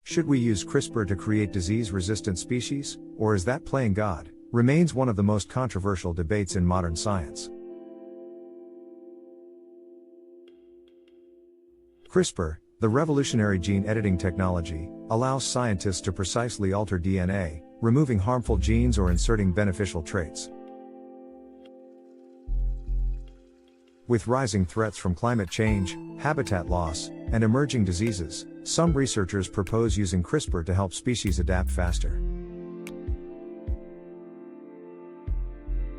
Should we use CRISPR to create disease-resistant species, or is that playing God? Remains one of the most controversial debates in modern science. CRISPR, the revolutionary gene editing technology, allows scientists to precisely alter DNA, removing harmful genes or inserting beneficial traits. With rising threats from climate change, habitat loss, and emerging diseases, some researchers propose using CRISPR to help species adapt faster.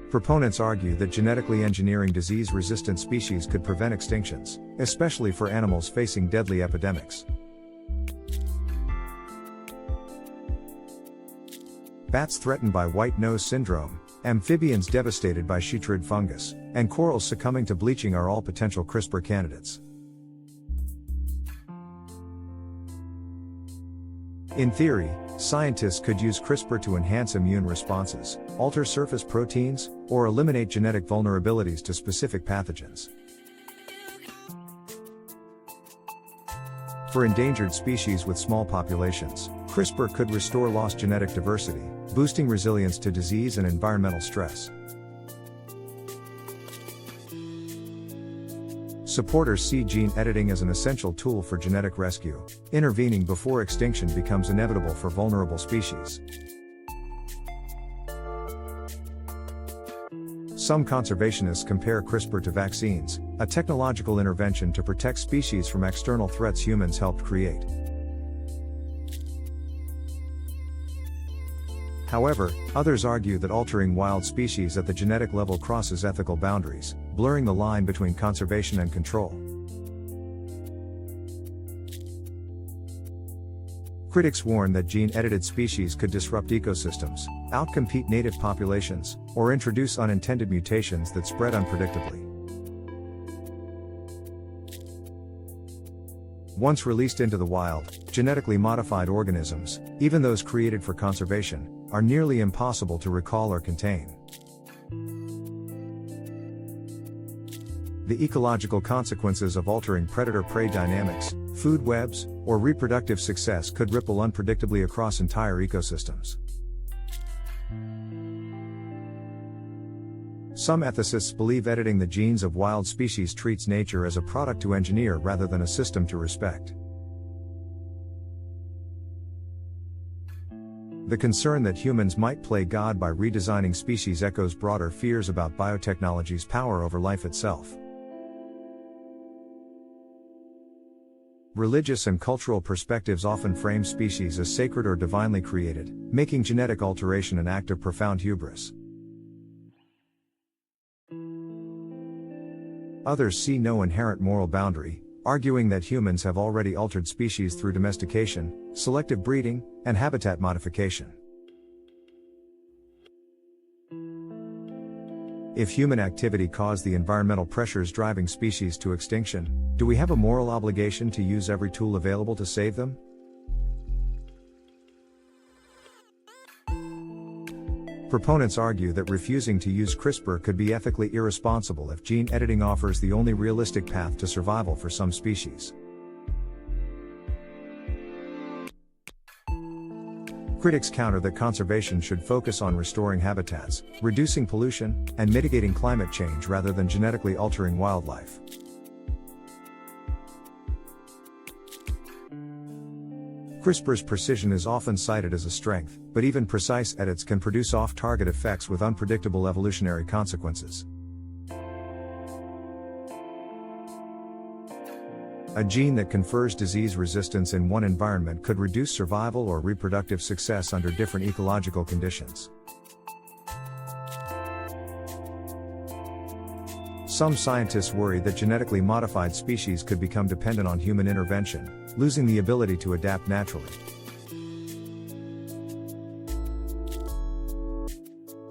Proponents argue that genetically engineering disease-resistant species could prevent extinctions, especially for animals facing deadly epidemics. Bats threatened by white nose syndrome, amphibians devastated by chytrid fungus, and corals succumbing to bleaching are all potential CRISPR candidates. In theory, scientists could use CRISPR to enhance immune responses, alter surface proteins, or eliminate genetic vulnerabilities to specific pathogens. For endangered species with small populations, CRISPR could restore lost genetic diversity, boosting resilience to disease and environmental stress. Supporters see gene editing as an essential tool for genetic rescue, intervening before extinction becomes inevitable for vulnerable species. Some conservationists compare CRISPR to vaccines, a technological intervention to protect species from external threats humans helped create. However, others argue that altering wild species at the genetic level crosses ethical boundaries, blurring the line between conservation and control. Critics warn that gene-edited species could disrupt ecosystems, outcompete native populations, or introduce unintended mutations that spread unpredictably. Once released into the wild, genetically modified organisms, even those created for conservation, are nearly impossible to recall or contain. The ecological consequences of altering predator-prey dynamics, food webs, or reproductive success could ripple unpredictably across entire ecosystems. Some ethicists believe editing the genes of wild species treats nature as a product to engineer rather than a system to respect. The concern that humans might play God by redesigning species echoes broader fears about biotechnology's power over life itself. Religious and cultural perspectives often frame species as sacred or divinely created, making genetic alteration an act of profound hubris. Others see no inherent moral boundary, arguing that humans have already altered species through domestication, selective breeding, and habitat modification. If human activity caused the environmental pressures driving species to extinction, do we have a moral obligation to use every tool available to save them? Proponents argue that refusing to use CRISPR could be ethically irresponsible if gene editing offers the only realistic path to survival for some species. Critics counter that conservation should focus on restoring habitats, reducing pollution, and mitigating climate change rather than genetically altering wildlife. CRISPR's precision is often cited as a strength, but even precise edits can produce off-target effects with unpredictable evolutionary consequences. A gene that confers disease resistance in one environment could reduce survival or reproductive success under different ecological conditions. Some scientists worry that genetically modified species could become dependent on human intervention, losing the ability to adapt naturally.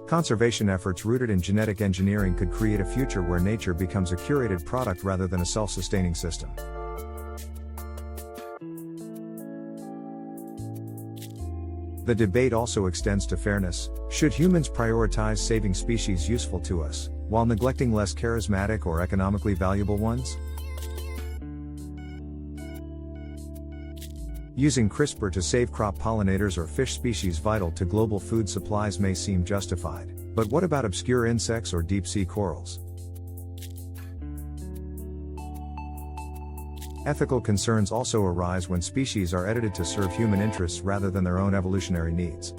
Conservation efforts rooted in genetic engineering could create a future where nature becomes a curated product rather than a self-sustaining system. The debate also extends to fairness. Should humans prioritize saving species useful to us, while neglecting less charismatic or economically valuable ones? Using CRISPR to save crop pollinators or fish species vital to global food supplies may seem justified, but what about obscure insects or deep-sea corals? Ethical concerns also arise when species are edited to serve human interests rather than their own evolutionary needs.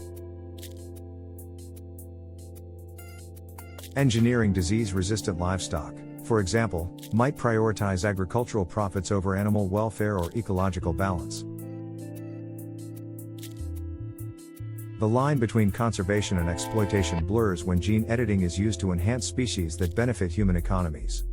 Engineering disease-resistant livestock, for example, might prioritize agricultural profits over animal welfare or ecological balance. The line between conservation and exploitation blurs when gene editing is used to enhance species that benefit human economies.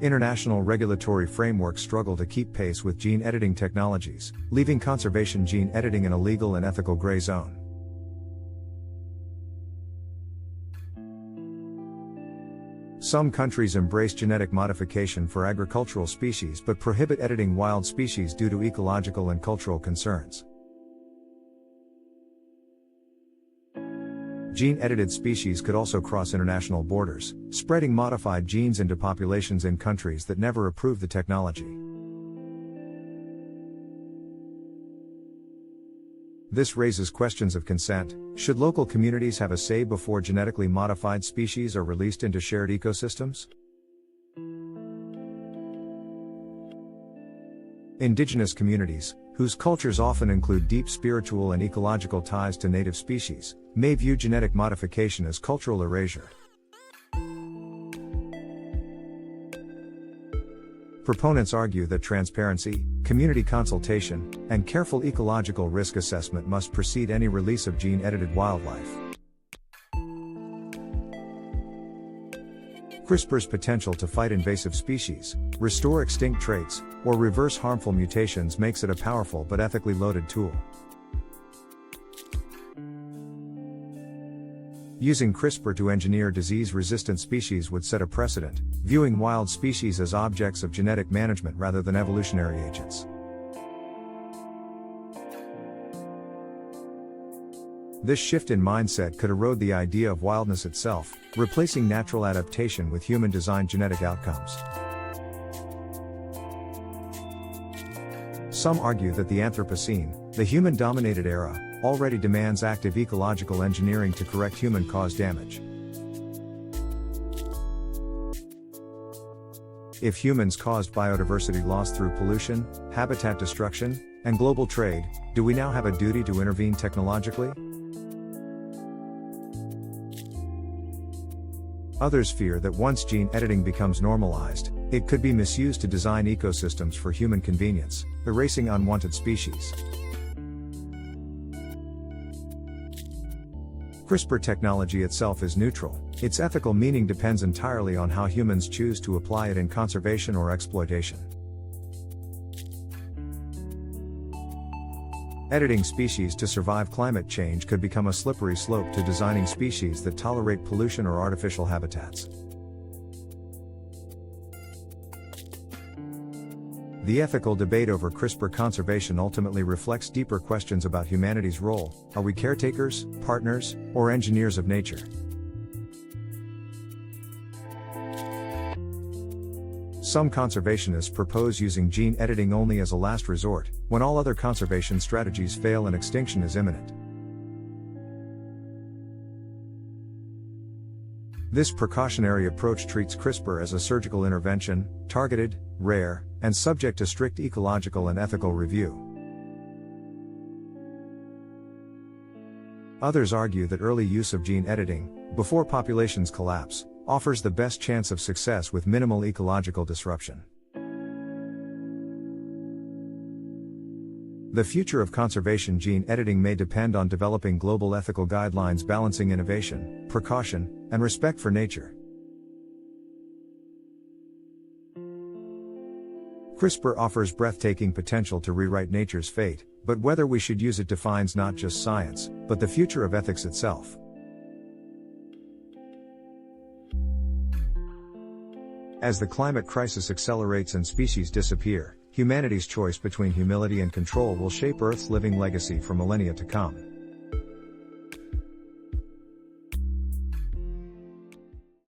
International regulatory frameworks struggle to keep pace with gene editing technologies, leaving conservation gene editing in a legal and ethical gray zone. Some countries embrace genetic modification for agricultural species but prohibit editing wild species due to ecological and cultural concerns. Gene-edited species could also cross international borders, spreading modified genes into populations in countries that never approve the technology. This raises questions of consent. Should local communities have a say before genetically modified species are released into shared ecosystems? Indigenous communities, whose cultures often include deep spiritual and ecological ties to native species, may view genetic modification as cultural erasure. Proponents argue that transparency, community consultation, and careful ecological risk assessment must precede any release of gene-edited wildlife. CRISPR's potential to fight invasive species, restore extinct traits, or reverse harmful mutations makes it a powerful but ethically loaded tool. Using CRISPR to engineer disease-resistant species would set a precedent, viewing wild species as objects of genetic management rather than evolutionary agents. This shift in mindset could erode the idea of wildness itself, replacing natural adaptation with human-designed genetic outcomes. Some argue that the Anthropocene, the human-dominated era, already demands active ecological engineering to correct human-caused damage. If humans caused biodiversity loss through pollution, habitat destruction, and global trade, do we now have a duty to intervene technologically? Others fear that once gene editing becomes normalized, it could be misused to design ecosystems for human convenience, erasing unwanted species. CRISPR technology itself is neutral. Its ethical meaning depends entirely on how humans choose to apply it in conservation or exploitation. Editing species to survive climate change could become a slippery slope to designing species that tolerate pollution or artificial habitats. The ethical debate over CRISPR conservation ultimately reflects deeper questions about humanity's role. Are we caretakers, partners, or engineers of nature? Some conservationists propose using gene editing only as a last resort, when all other conservation strategies fail and extinction is imminent. This precautionary approach treats CRISPR as a surgical intervention, targeted, rare, and subject to strict ecological and ethical review. Others argue that early use of gene editing, before populations collapse, offers the best chance of success with minimal ecological disruption. The future of conservation gene editing may depend on developing global ethical guidelines balancing innovation, precaution, and respect for nature. CRISPR offers breathtaking potential to rewrite nature's fate, but whether we should use it defines not just science, but the future of ethics itself. As the climate crisis accelerates and species disappear, humanity's choice between humility and control will shape Earth's living legacy for millennia to come.